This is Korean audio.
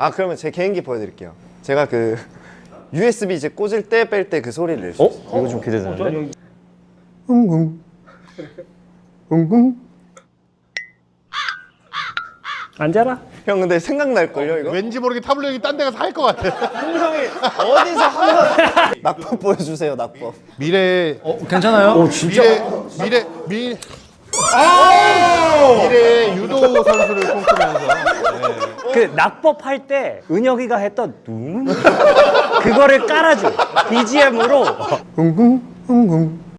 아 그러면 제 개인기 보여드릴게요. 제가 그 USB 이제 꽂을 때 뺄 때 그 소리를 낼 수 있어요. 이거 좀 기대되는데? 웅궁 웅궁. 앉아라. 형 근데 생각날걸요 이거? 왠지 모르게 타블렛이 딴 데 가서 할 것 같아. 형이 어디서 한번 낙법 보여주세요 낙법. 미래 괜찮아요? 오 진짜. 미래 유도 선수를 꿈꾸면서 그 낙법 할 때 은혁이가 했던 그거를 깔아줘. BGM으로. 웅궁 웅궁